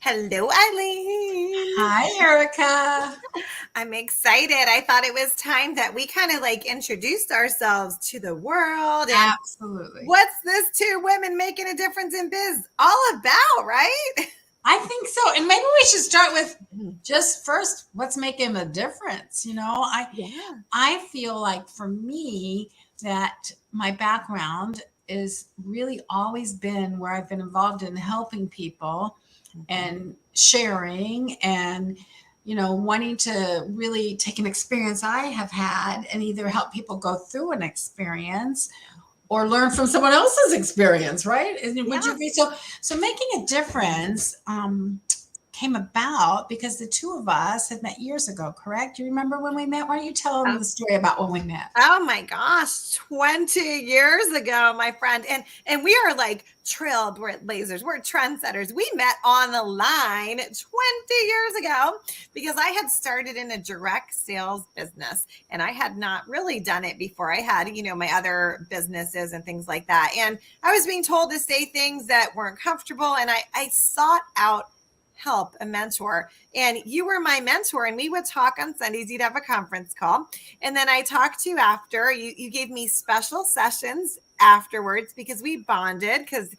Hello, Eileen. Hi, Erica. I'm excited. I thought it was time that we kind of like introduced ourselves to the world and Absolutely. what's this two women making a difference in biz all about, right? I think so. And maybe we should start with just first, what's making a difference? Yeah. I feel like for me that my background is really always been where I've been involved in helping people and sharing and wanting to really take an experience I have had and either help people go through an experience or learn from someone else's experience, right? Would you Yeah. agree? So making a difference came about because the two of us had met years ago, correct? Do you remember when we met? Why don't you tell them the story about when we met? Oh my gosh, 20 years ago, my friend. And we are like trailblazers. We're trendsetters. We met on the line 20 years ago because I had started in a direct sales business and I had not really done it before. I had, my other businesses and things like that. And I was being told to say things that weren't comfortable. And I sought out help, a mentor. And you were my mentor, and we would talk on Sundays. You'd have a conference call. And then I talked to you after. You gave me special sessions afterwards because we bonded because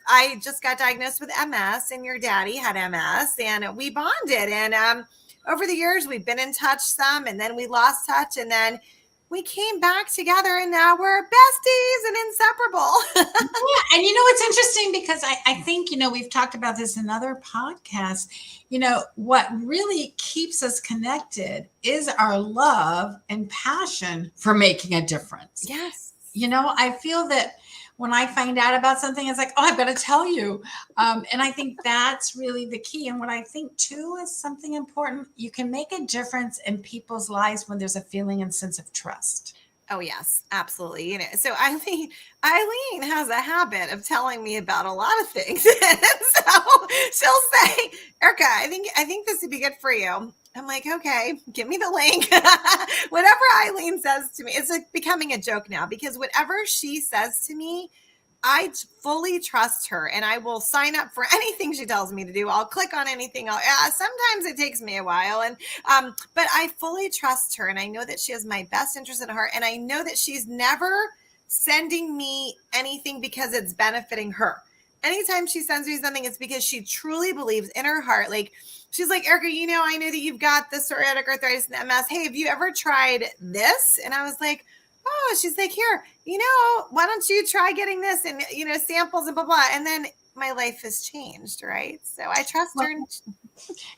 I just got diagnosed with MS and your daddy had MS and we bonded. And over the years, we've been in touch some and then we lost touch and then we came back together and now we're besties and inseparable. Yeah, and it's interesting because I think, we've talked about this in other podcasts. What really keeps us connected is our love and passion for making a difference. Yes. I feel that when I find out about something, it's like, oh, I've got to tell you. And I think that's really the key. And what I think too is something important. You can make a difference in people's lives when there's a feeling and sense of trust. Oh yes, absolutely. So Eileen has a habit of telling me about a lot of things. So she'll say, Erica, I think this would be good for you. I'm like, okay, give me the link. Whatever Eileen says to me, it's like becoming a joke now because whatever she says to me, I fully trust her and I will sign up for anything she tells me to do. I'll click on anything. Sometimes it takes me a while but I fully trust her and I know that she has my best interest at heart. And I know that she's never sending me anything because it's benefiting her. Anytime she sends me something, it's because she truly believes in her heart. Like she's like, Erica, I know that you've got the psoriatic arthritis and MS. Hey, have you ever tried this? And I was like, oh, she's like, here, why don't you try getting this and, samples and blah, blah. And then my life has changed, right? So I trust her.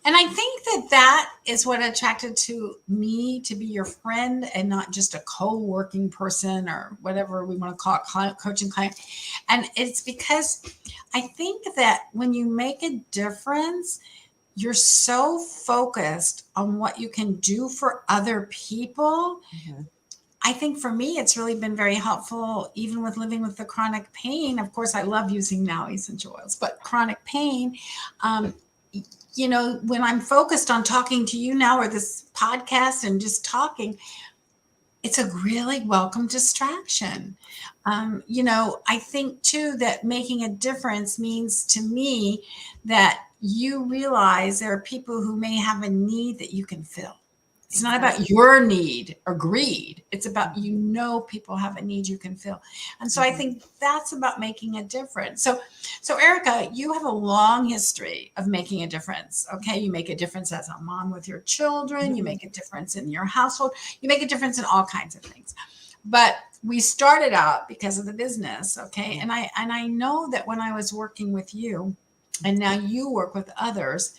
And I think that is what attracted to me to be your friend and not just a co-working person or whatever we want to call it, client, coaching client. And it's because I think that when you make a difference, you're so focused on what you can do for other people. Mm-hmm. I think for me, it's really been very helpful, even with living with the chronic pain. Of course, I love using now essential oils, but chronic pain, when I'm focused on talking to you now or this podcast and just talking, it's a really welcome distraction. I think too that making a difference means to me that you realize there are people who may have a need that you can fill. It's not about your need or greed. It's about, people have a need you can fill. And so I think that's about making a difference. So Erica, you have a long history of making a difference. Okay. You make a difference as a mom with your children. You make a difference in your household. You make a difference in all kinds of things. But we started out because of the business. Okay. And I know that when I was working with you and now you work with others,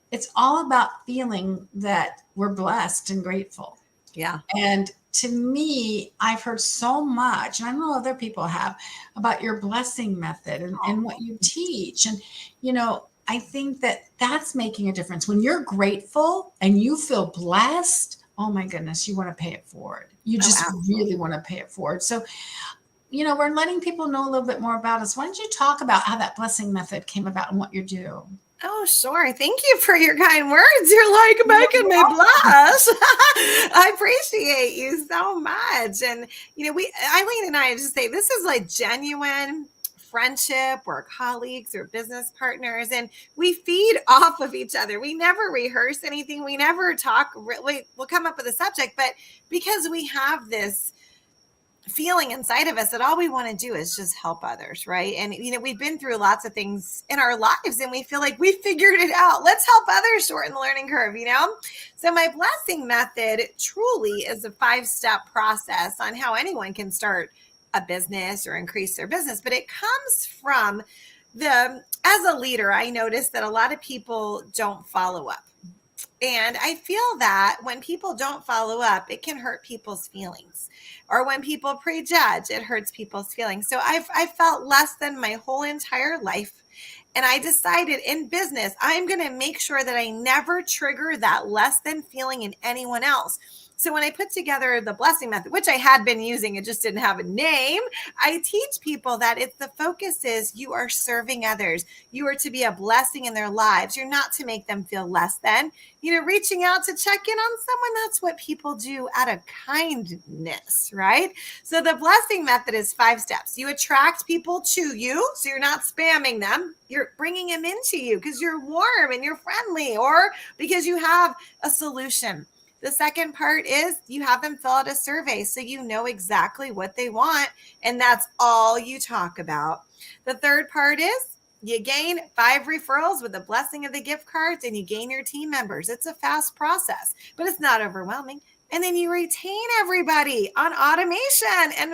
it's all about feeling that we're blessed and grateful. Yeah. And to me, I've heard so much, and I know other people have, about your blessing method and what you teach. And, I think that that's making a difference. When you're grateful and you feel blessed, oh my goodness, you want to pay it forward. You just really want to pay it forward. So, we're letting people know a little bit more about us. Why don't you talk about how that blessing method came about and what you do? Oh, sure. Thank you for your kind words. You're like making me blush. I appreciate you so much. And, Eileen and I just say this is like genuine friendship, we're colleagues, or business partners, and we feed off of each other. We never rehearse anything. We never talk. We'll come up with a subject, but because we have this feeling inside of us that all we want to do is just help others, right? And we've been through lots of things in our lives and we feel like we figured it out. Let's help others shorten the learning curve. So my blessing method truly is a 5-step process on how anyone can start a business or increase their business, but it comes from as a leader, I noticed that a lot of people don't follow up. And I feel that when people don't follow up, it can hurt people's feelings. Or when people prejudge, it hurts people's feelings. So I felt less than my whole entire life. And I decided in business, I'm going to make sure that I never trigger that less than feeling in anyone else. So when I put together the blessing method, which I had been using, it just didn't have a name, I teach people that the focus is you are serving others. You are to be a blessing in their lives. You're not to make them feel less than. Reaching out to check in on someone, that's what people do out of kindness, right? So the blessing method is 5 steps. You attract people to you, so you're not spamming them. You're bringing them into you because you're warm and you're friendly, or because you have a solution. The second part is you have them fill out a survey so you know exactly what they want, and that's all you talk about. The third part is you gain 5 referrals with the blessing of the gift cards, and you gain your team members. It's a fast process, but it's not overwhelming. And then you retain everybody on automation. And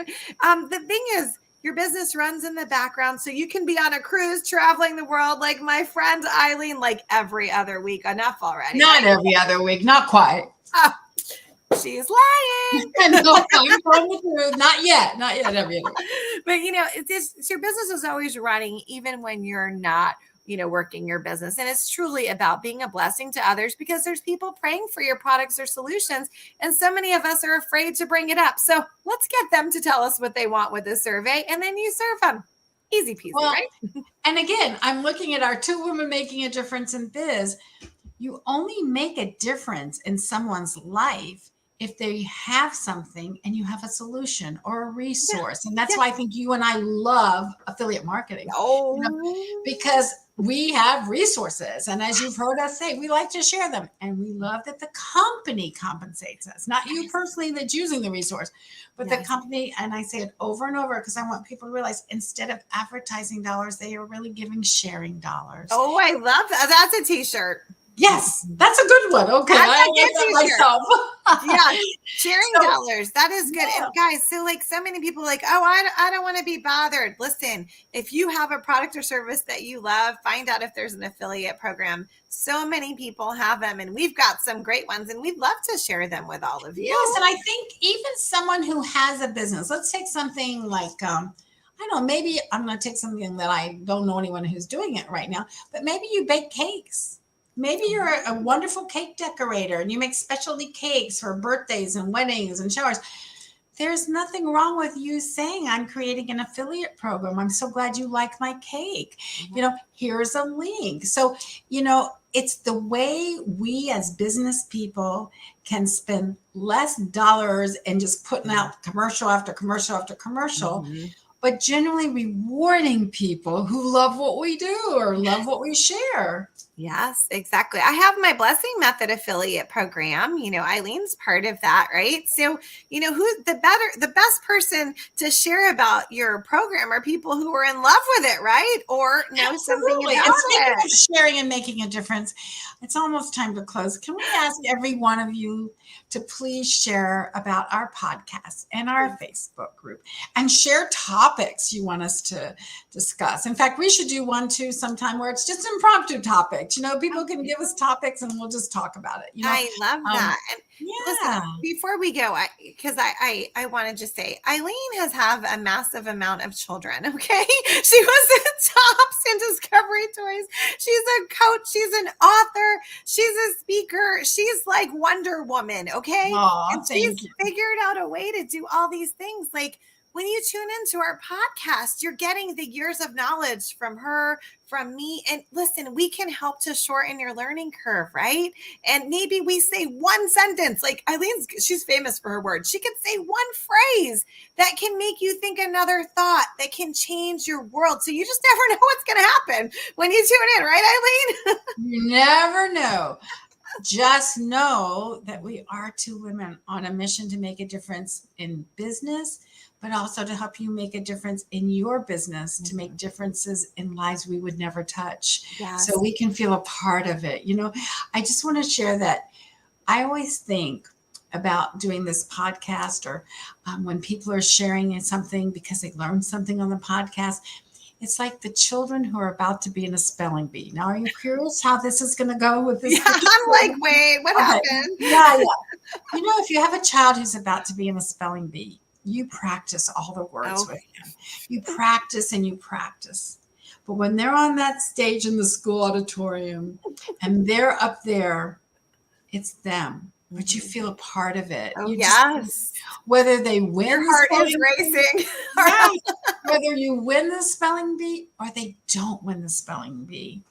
the thing is, your business runs in the background, so you can be on a cruise traveling the world like my friend Eileen, like every other week. Enough already. Not every other week, not quite. Oh, she's lying. No, I'm going with you. Not yet every other week. But it's your business is always running, even when you're not working your business. And it's truly about being a blessing to others because there's people praying for your products or solutions. And so many of us are afraid to bring it up. So let's get them to tell us what they want with the survey. And then you serve them. Easy peasy, right? And again, I'm looking at our 2 women making a difference in biz. You only make a difference in someone's life if they have something and you have a solution or a resource. And that's why I think you and I love affiliate marketing. Because we have resources. And as you've heard us say, we like to share them. And we love that the company compensates us, not you personally that's using the resource, but the company. And I say it over and over because I want people to realize instead of advertising dollars, they are really giving sharing dollars. Oh, I love that. That's a t-shirt. Yes, that's a good one. Okay, I like that myself. Yeah, sharing dollars. That is good. Yeah. And guys, so many people are like, oh, I don't want to be bothered. Listen, if you have a product or service that you love, find out if there's an affiliate program. So many people have them, and we've got some great ones, and we'd love to share them with all of you. Yes, and I think even someone who has a business, let's take something like, I don't know, maybe I'm going to take something that I don't know anyone who's doing it right now, but maybe you bake cakes. Maybe you're a wonderful cake decorator and you make specialty cakes for birthdays and weddings and showers. There's nothing wrong with you saying, I'm creating an affiliate program. I'm so glad you like my cake. Mm-hmm. Here's a link. So, it's the way we as business people can spend less dollars and just putting out commercial after commercial after commercial. Mm-hmm. But generally rewarding people who love what we do or love what we share. Yes, exactly. I have my blessing method affiliate program. Eileen's part of that, right? So, who's the best person to share about your program are people who are in love with it, right? Or know something about it. Of sharing and making a difference, it's almost time to close. Can we ask every one of you to please share about our podcast and our Facebook group and share topics you want us to discuss? In fact, we should do one too sometime where it's just impromptu topics. People can give us topics and we'll just talk about it. I love that. Listen, before we go, because I want to just say, Eileen has had a massive amount of children. Okay, she was at Tops and Discovery Toys. She's a coach. She's an author. She's a speaker. She's like Wonder Woman. Okay, and she's figured out a way to do all these things. Like, when you tune into our podcast, you're getting the years of knowledge from her, from me. And listen, we can help to shorten your learning curve, right? And maybe we say one sentence, like Eileen's, she's famous for her words. She could say one phrase that can make you think another thought that can change your world. So you just never know what's going to happen when you tune in, right, Eileen? You never know. Just know that we are two women on a mission to make a difference in business, but also to help you make a difference in your business, to make differences in lives we would never touch. Yes. So we can feel a part of it. You know, I just want to share that I always think about doing this podcast, or when people are sharing something because they learned something on the podcast. It's like the children who are about to be in a spelling bee. Now, are you curious how this is going to go with this? Yeah, I'm like, wait, what happened? Yeah. You know, if you have a child who's about to be in a spelling bee, you practice all the words with them. You practice and you practice. But when they're on that stage in the school auditorium and they're up there, it's them. But you feel a part of it. Oh, you yes. Whether they win, your heart is racing. Yeah. Whether you win the spelling bee or they don't win the spelling bee,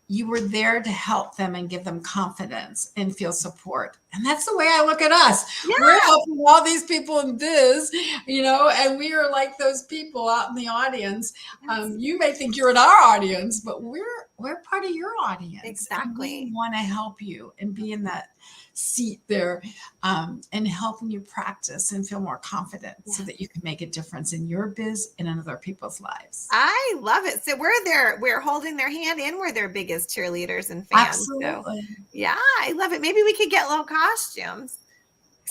you were there to help them and give them confidence and feel support. And that's the way I look at us. Yeah. We're helping all these people in biz, you know, and we are like those people out in the audience. You may think you're in our audience, but we're part of your audience. Exactly. And we want to help you and be in that seat there, and helping you practice and feel more confident so that you can make a difference in your biz and in other people's lives. I love it. So we're holding their hand and we're their biggest cheerleaders and fans. Absolutely. So, yeah, I love it. Maybe we could get little costumes.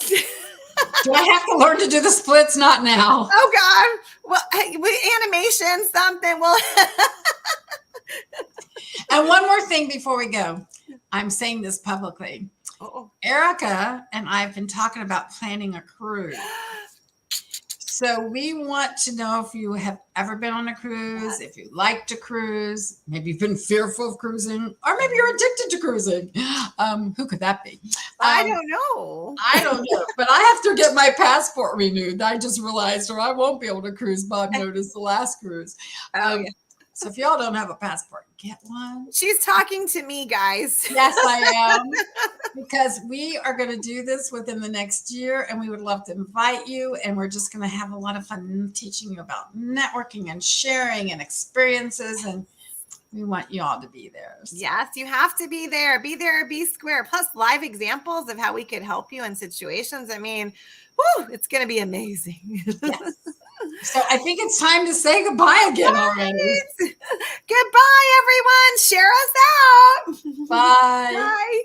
Do I have to learn to do the splits? Not now. Oh God. Well, with animation, something. Well, and one more thing before we go. I'm saying this publicly. Erica and I have been talking about planning a cruise. So we want to know if you have ever been on a cruise, if you like to cruise, maybe you've been fearful of cruising, or maybe you're addicted to cruising. Who could that be? I don't know. I don't know, but I have to get my passport renewed. I just realized, or I won't be able to cruise. Bob noticed the last cruise. So if y'all don't have a passport, get one. She's talking to me, guys. Yes, I am. Because we are going to do this within the next year, and we would love to invite you. And we're just going to have a lot of fun teaching you about networking and sharing and experiences. And we want you all to be there. So. Yes, you have to be there. Be there, be square. Plus live examples of how we could help you in situations. I mean, whoo, it's going to be amazing. Yes. So I think it's time to say goodbye again already. Goodbye, everyone. Share us out. Bye. Bye.